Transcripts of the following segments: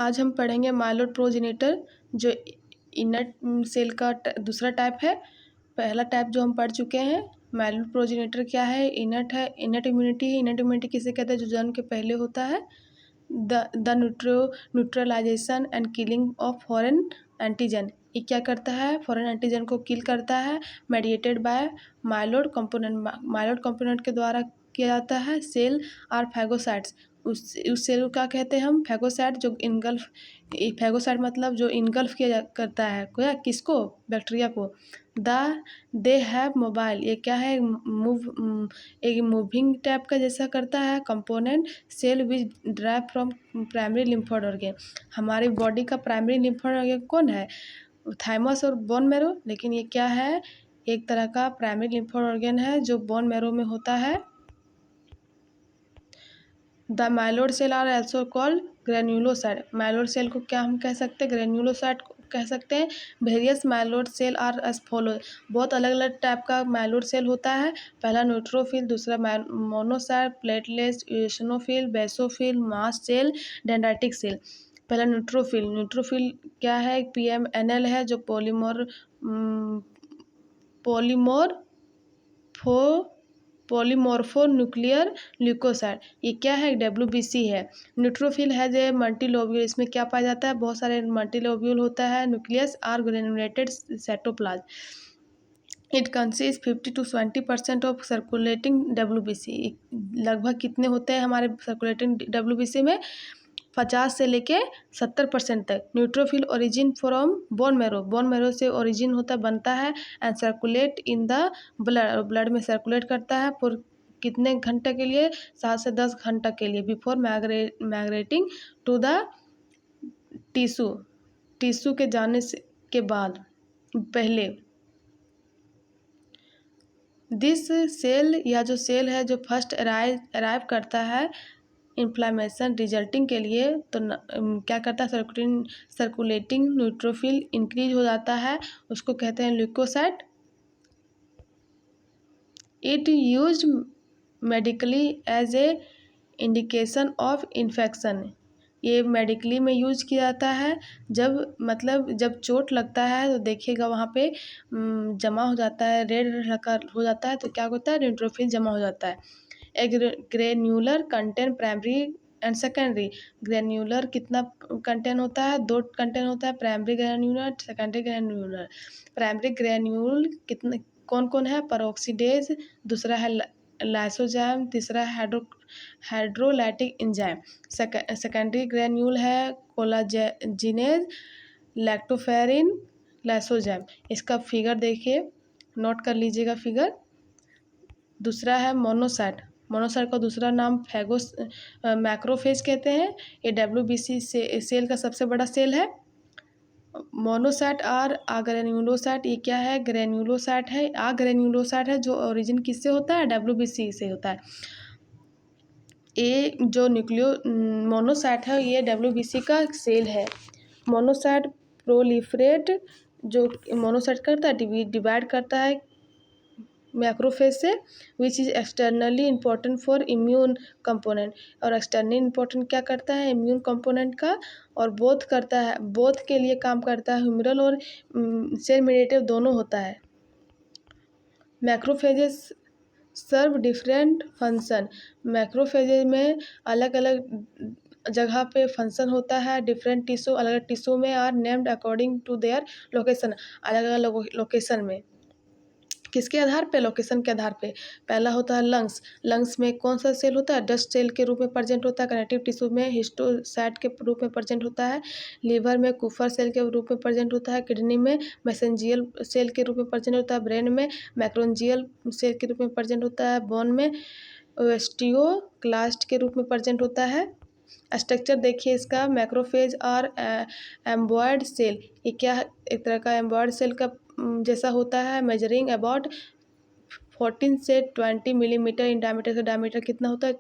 आज हम पढ़ेंगे माइलोड प्रोजेनिटर जो इनर्ट सेल का दूसरा टाइप है। पहला टाइप जो हम पढ़ चुके हैं, माइलोड प्रोजेनिटर क्या है, इनर्ट है, इनर्ट इम्यूनिटी है। इनर्ट इम्यूनिटी किसे कहते हैं, जो जन्म के पहले होता है। The neutralisation and killing of foreign antigen, ये क्या करता है, फॉरेन एंटीजन को किल करता है। Mediated bye myeloid component, myeloid component के द्वारा किया जाता है। सेल आर फैगोसाइट्स, उस सेल को क्या कहते हैं हम, फैगोसाइट, जो इनगल्फ, फैगोसाइट मतलब जो इनगल्फ करता है किसको, बैक्टीरिया को। दे हैव मोबाइल, ये क्या है, एक मूविंग टाइप का जैसा करता है component. Cell which drive from primary lymphoid organ, हमारी बॉडी का प्राइमरी लिम्फोइड ऑर्गन कौन है, थाइमस और बोन मैरो। लेकिन ये क्या है, एक तरह का प्राइमरी लिम्फोइड ऑर्गन है जो बोन मैरो में होता है। The myeloid cell are also called granulocyte, myeloid cell को क्या हम कह सकते हैं, ग्रेन्यूलोसाइट कह सकते हैं। Various myeloid cell are as follow, बहुत अलग अलग टाइप का माइलोड सेल होता है। पहला न्यूट्रोफिल, दूसरा monocyte, platelets, eosinophil, basophil, mast cell, dendritic cell. पहला न्यूट्रोफिल, न्यूट्रोफिल क्या है, PMNL है जो पॉलीमॉर्फो न्यूक्लियर ल्यूकोसाइट, ये क्या है, WBC है। न्यूट्रोफिल है जो मल्टीलोब्यूल, इसमें क्या पाया जाता है, बहुत सारे मल्टीलोब्यूल होता है। Nucleus are granulated cytoplasm, it consist 50 to 20% of circulating WBC, लगभग कितने होते हैं हमारे सर्कुलेटिंग WBC में, 50 से लेके 70% तक। Neutrophil origin from bone marrow, bone marrow से ओरिजिन होता बनता है। And circulate in the blood, blood में सर्कुलेट करता है फॉर कितने घंटे के लिए, 7 से 10 घंटा के लिए। Before migrating to the tissue, tissue के जाने से के बाद, पहले। दिस सेल, या जो सेल है जो फर्स्ट अराइव करता है इन्फ्लामेशन रिजल्टिंग के लिए, तो क्या करता है, सर्कुलेटिंग न्यूट्रोफिल इंक्रीज हो जाता है, उसको कहते हैं leukocyte. It use medically as a indication of infection, ये मेडिकली में यूज किया जाता है। जब चोट लगता है तो देखिएगा वहाँ पे जमा हो जाता है, रेड हो जाता है, तो क्या होता है, न्यूट्रोफिल जमा हो जाता है। Granular content primary and secondary, granular कितना कंटेंट होता है, 2 कंटेंट होता है, primary granular, secondary granular. Primary granule कितने कौन कौन है, परऑक्सीडेज, दूसरा है लाइसोजाइम, तीसरा है हाइड्रोलाइटिक एंजाइम। सेकेंडरी ग्रेन्यूल है कोलाजिनेज, लैक्टोफेरिन, लाइसोजाइम। इसका फिगर देखिए, नोट कर लीजिएगा फिगर। दूसरा है मोनोसाइट, मोनोसाइट का दूसरा नाम मैक्रोफेज कहते हैं। ये WBC सेल का सबसे बड़ा सेल है। मोनोसाइट और आग्रेन्यूलोसाइट, ये क्या है, ग्रेन्यूलोसाइट है। आग्रेन्यूलोसाइट है जो ओरिजिन किससे होता है, WBC से होता है। ये जो मोनोसाइट है ये WBC का सेल है। मोनोसाइट प्रोलिफरेट, जो मोनोसाइट करता है डिवाइड करता है मैक्रोफेज से, which is externally important for immune component, और एक्सटर्नली इम्पोर्टेंट क्या करता है, इम्यून कंपोनेंट का, और बोथ करता है, बोथ के लिए काम करता है, ह्यूमरल और सेल मेडिएटेड दोनों होता है। मैक्रोफेजेस सर्व डिफरेंट फंक्शन, मैक्रोफेजेस में अलग अलग जगह पे फंक्शन होता है, डिफरेंट टिश्यू, अलग अलग टिश्यू में, are named according to their location, अलग अलग लोकेशन में। किसके आधार पे, लोकेशन के आधार पे। पहला होता है लंग्स, लंग्स में कौन सा सेल होता है, डस्ट सेल के रूप में प्रेजेंट होता है। कनेक्टिव टिश्यू में हिस्टोसाइट के रूप में प्रेजेंट होता है। लीवर में कुफर सेल के रूप में प्रेजेंट होता है। किडनी में मैसेंजियल सेल के रूप में प्रेजेंट होता है। ब्रेन में मैक्रोंजियल सेल के रूप में प्रेजेंट होता है। बोन में ओस्टियोक्लास्ट के रूप में प्रेजेंट होता है। स्ट्रक्चर देखिए इसका, मैक्रोफेज और एम्बॉयड सेल, ये क्या एक तरह का एम्बॉयड सेल का जैसा होता है। मेजरिंग अबाउट 14 से 20 मिलीमीटर इन डायमीटर, का डायमीटर कितना होता है,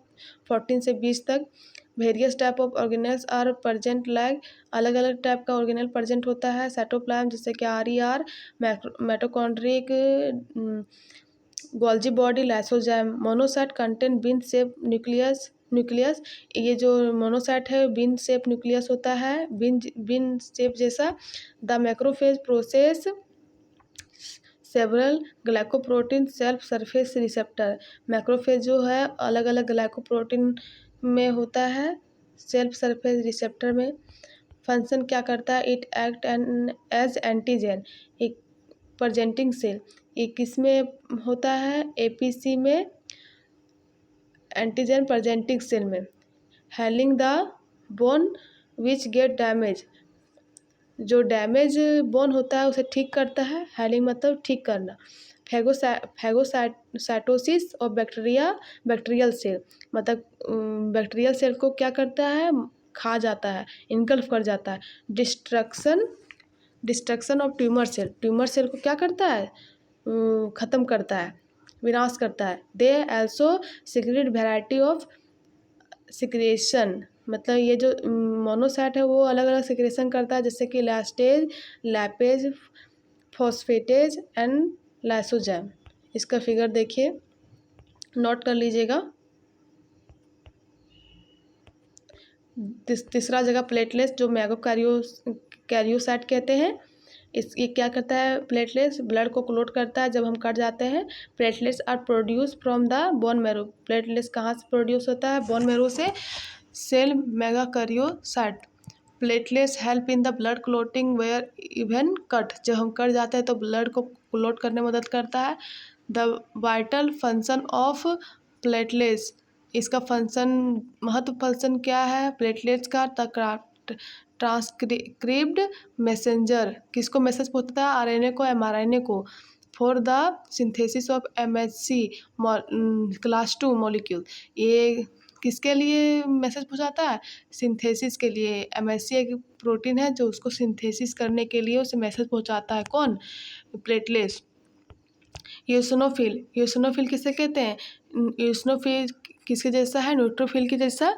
14 से 20 तक। Various type of organelles are present, like अलग अलग टाइप का ऑर्गेनल प्रेजेंट होता है। साइटोप्लाज्म जैसे कि RER, mitochondria, Golgi body, lysozyme. Monocyte content bean shape nucleus nucleus. ये जो मोनोसाइट है बीन शेप न्यूक्लियस होता है, बीन शेप जैसा। The macrophage process several glycoprotein self surface receptor. Macrophage जो है अलग अलग ग्लाइकोप्रोटीन में होता है सेल्फ सरफेस रिसेप्टर में। फंक्शन क्या करता है, इट एक्ट एज एंटीजन एक प्रेजेंटिंग सेल। ये किस में होता है, एपीसी में, एंटीजन प्रेजेंटिंग सेल में। Hailing the bone which get damage, जो डैमेज बोन होता है उसे ठीक करता है। हेलिंग मतलब ठीक करना। फैगोसाइटोसिस और बैक्टीरियल सेल, मतलब बैक्टीरियल सेल को क्या करता है, खा जाता है, इनकल्फ कर जाता है। डिस्ट्रक्शन ऑफ ट्यूमर सेल को क्या करता है, ख़त्म करता है, विनाश करता है। They also secrete variety of secretion, मतलब ये जो मोनोसाइट है वो अलग अलग सिक्रेशन करता है, जैसे कि इलास्टेज, लैपेज, फॉस्फेटेज एंड लाइसोजाइम। इसका फिगर देखिए, नोट कर लीजिएगा। तीसरा जगह प्लेटलेट्स, जो मैगो कैरियोसाइट कहते हैं। ये क्या करता है, प्लेटलेट्स ब्लड को क्लोट करता है जब हम कट जाते हैं। Platelets are produce from the bone marrow. Platelets कहाँ से प्रोड्यूस होता है, बोन मैरो से। Cell megakaryocyte. Platelets help in the blood clotting where even cut, जब हम कट जाते हैं तो ब्लड को क्लोट करने में मदद करता है। The vital function of platelets, इसका फंक्शन, महत्व फंक्शन क्या है प्लेटलेट्स का, ट्रांसक्रिप्ट मैसेंजर, किसको मैसेज पहुंचता है, आरएनए को, एमआरएनए को। For the synthesis of MHC class 2 molecule, ये किसके लिए मैसेज पहुंचाता है, सिंथेसिस के लिए। एमएचसी एक प्रोटीन है जो उसको सिंथेसिस करने के लिए उसे मैसेज पहुंचाता है, कौन, प्लेटलेट्स। यूसिनोफिल किसे कहते हैं, यूसिनोफिल किसके जैसा है, न्यूट्रोफिल के जैसा,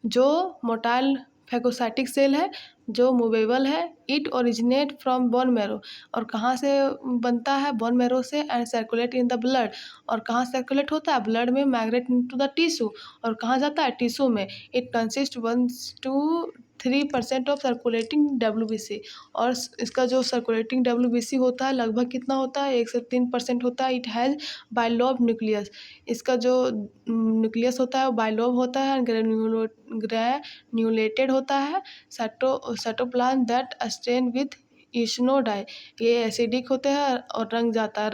जो मोटाइल फैगोसाइटिक सेल है, जो मूवेबल है। It originate from bone marrow, और कहाँ से बनता है, बोन मैरो से। And circulate in the blood, और कहाँ सर्कुलेट होता है, ब्लड में। माइग्रेट टू द टिश्यू, और कहाँ जाता है, टिश्यू में। It consist 1 to 3% of circulating WBC, और इसका जो सर्कुलेटिंग WBC होता है लगभग कितना होता है, 1 से 3% होता है। इट हैज़ बाइलोब न्यूक्लियस, इसका जो न्यूक्लियस होता है वो बाइलोब होता है, ग्रेन्यूलेटेड होता है। साइटोप्लाज्म दैट स्टेन विथ इशनोडाई, ये एसिडिक होते हैं और रंग जाता है,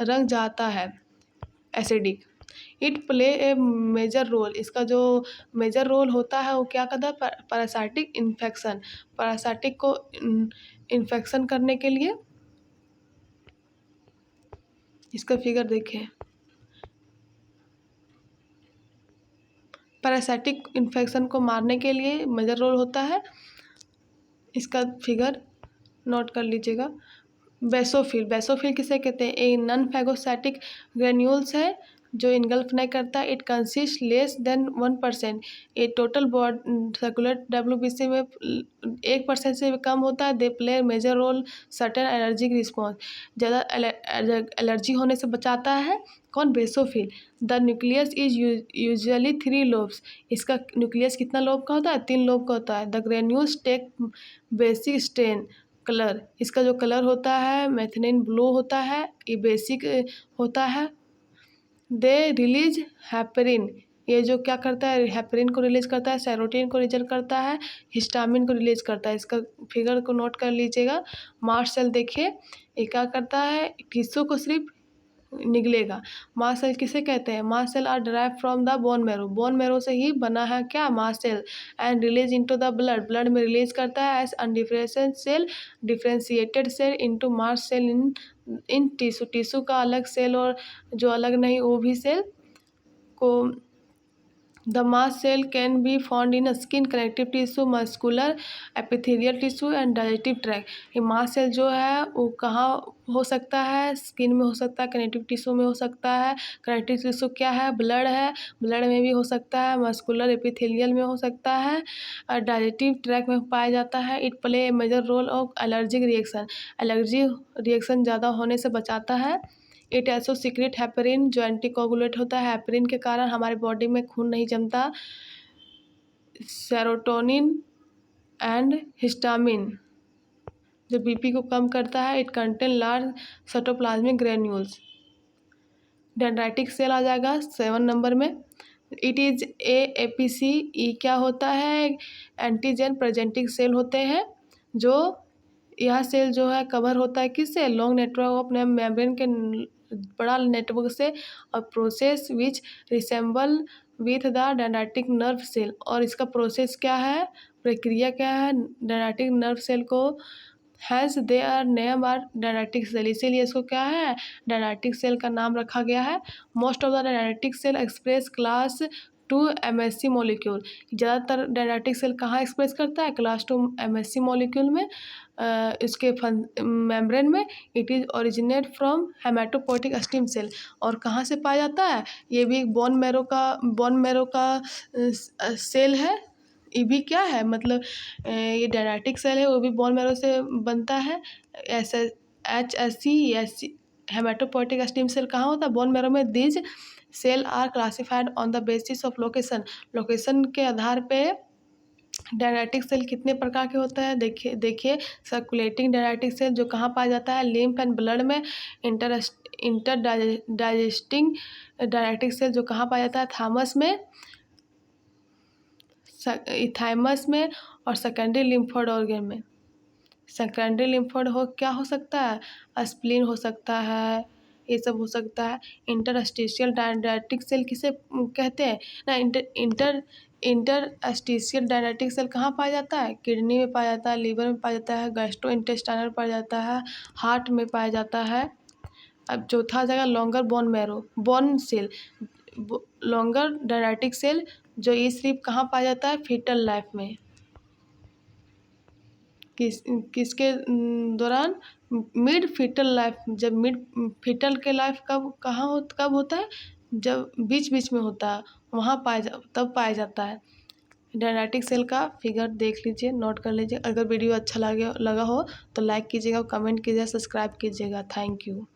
रंग जाता है, acidic. It play a major role, इसका जो मेजर रोल होता है वो क्या करता है, पैरासाइटिक इन्फेक्शन, पैरासाइटिक को इन्फेक्शन करने के लिए। इसका फिगर देखिए, पैरासाइटिक इन्फेक्शन को मारने के लिए मेजर रोल होता है। इसका फिगर नोट कर लीजिएगा। बेसोफिल किसे कहते हैं, एक नॉन फैगोसाइटिक ग्रेन्यूल्स है जो इनगल्फ नहीं करता। इट कंसिस्ट लेस देन 1%, ये टोटल सर्कुलर WBC में 1% से भी कम होता है। They play major role certain allergic response, ज़्यादा एलर्जी होने से बचाता है, कौन, basophil. The nucleus is usually 3 lobes, इसका न्यूक्लियस कितना लोब का होता है, 3 लोब का होता है। The granules take basic stain colour, इसका जो कलर होता है मैथनिन ब्लू होता है, ये बेसिक होता है। दे रिलीज हेपरिन, ये जो क्या करता है, हेपरिन को रिलीज करता है, सेरोटिन को रिलीज करता है, हिस्टामिन को रिलीज करता है। इसका फिगर को नोट कर लीजिएगा। मास्ट सेल देखिए, ये क्या करता है, टिश्यू को सिर्फ निकलेगा। मास्ट सेल किसे कहते हैं, mast cell are derive from the bone marrow, bone marrow से ही बना है क्या, mast cell. And release into the blood, blood में रिलीज करता है as undifferentiated cell, differentiated cell into mast cell in tissue, tissue का अलग सेल और जो अलग नहीं वो भी सेल को। The mast cell can be found in skin, connective tissue, muscular, epithelial tissue and digestive tract. ये मास्ट सेल जो है वो कहाँ हो सकता है, स्किन में हो सकता है, कनेक्टिव टिश्यू में हो सकता है। कनेक्टिव टिश्यू क्या है, ब्लड है, ब्लड में भी हो सकता है, मस्कुलर एपिथेलियल में हो सकता है, और डाइजेस्टिव ट्रैक्ट में पाया जाता है। It play a major role of allergic reaction, allergy reaction ज़्यादा होने से बचाता है। इट ऐसो सीक्रेट हेपरिन जो एंटीकोगुलेट होता है। हेपरिन के कारण हमारे बॉडी में खून नहीं जमता। सेरोटोनिन एंड हिस्टामिन जो बीपी को कम करता है। It contain large cytoplasmic granules. Dendritic cell आ जाएगा 7 नंबर में। It is APC. ई क्या होता है? एंटीजन प्रेजेंटिंग सेल होते हैं। जो यह सेल जो है कवर होता है किससे? लॉन्ग नेटवर्क ऑफ मेम्ब्रेन के बड़ा नेटवर्क से। और process which resemble with the dendritic nerve cell. और इसका प्रोसेस क्या है, प्रक्रिया क्या है? डेंड्राइटिक नर्व सेल को has they are name are dendritic cell, इसीलिए इसको क्या है, डेंड्राइटिक सेल का नाम रखा गया है। Most of the dendritic cell express class 2 MSC molecule. ज़्यादातर डेंड्राइटिक सेल कहाँ एक्सप्रेस करता है? क्लास 2 MSC मॉलिक्यूल में, इसके मेम्ब्रेन में। It is originate from haematopoietic stem cell. और कहाँ से पाया जाता है? ये भी बोन मैरो का सेल है। ये भी क्या है, मतलब ये डेंड्राइटिक सेल है, वो भी बोन मैरो से बनता है। HSC हेमाटोपोइटिक स्टेम सेल कहाँ होता है? बोन मैरो में। This cell are classified on the basis of location के आधार पे डेंड्राइटिक सेल कितने प्रकार के होते हैं? देखिए सर्कुलेटिंग डेंड्राइटिक सेल जो कहाँ पाया जाता है? लिम्फ एंड ब्लड में। इंटर डाइजेस्टिंग डेंड्राइटिक सेल जो कहाँ पाया जाता है? थामस में, इथाइमस में। और सेकेंडरी लिम्फोइड ऑर्गन में। सेकेंडरी लिम्फोइड क्या हो सकता है? स्प्लीन हो सकता है, ये सब हो सकता है। इंटरस्टिशियल डेंड्राइटिक सेल किसे कहते हैं ना? इंटरस्टिशियल डेंड्राइटिक सेल कहाँ पाया जाता है? किडनी में पाया जाता है, लीवर में पाया जाता है, गैस्ट्रोइंटेस्टाइनल पाया जाता है, हार्ट में पाया जाता है। अब चौथा जगह longer bone cell. Longer dendritic cell जो ये सिर्फ कहाँ पाया जाता है? फीटल लाइफ में। किसके दौरान? Mid foetal life. जब मिड फीटल के लाइफ कब होता है? जब बीच में होता है, वहाँ तब पाया जाता है। डेंड्राइटिक सेल का फिगर देख लीजिए, नोट कर लीजिए। अगर वीडियो अच्छा लगा हो तो लाइक कीजिएगा, कमेंट कीजिएगा, सब्सक्राइब कीजिएगा। Thank you.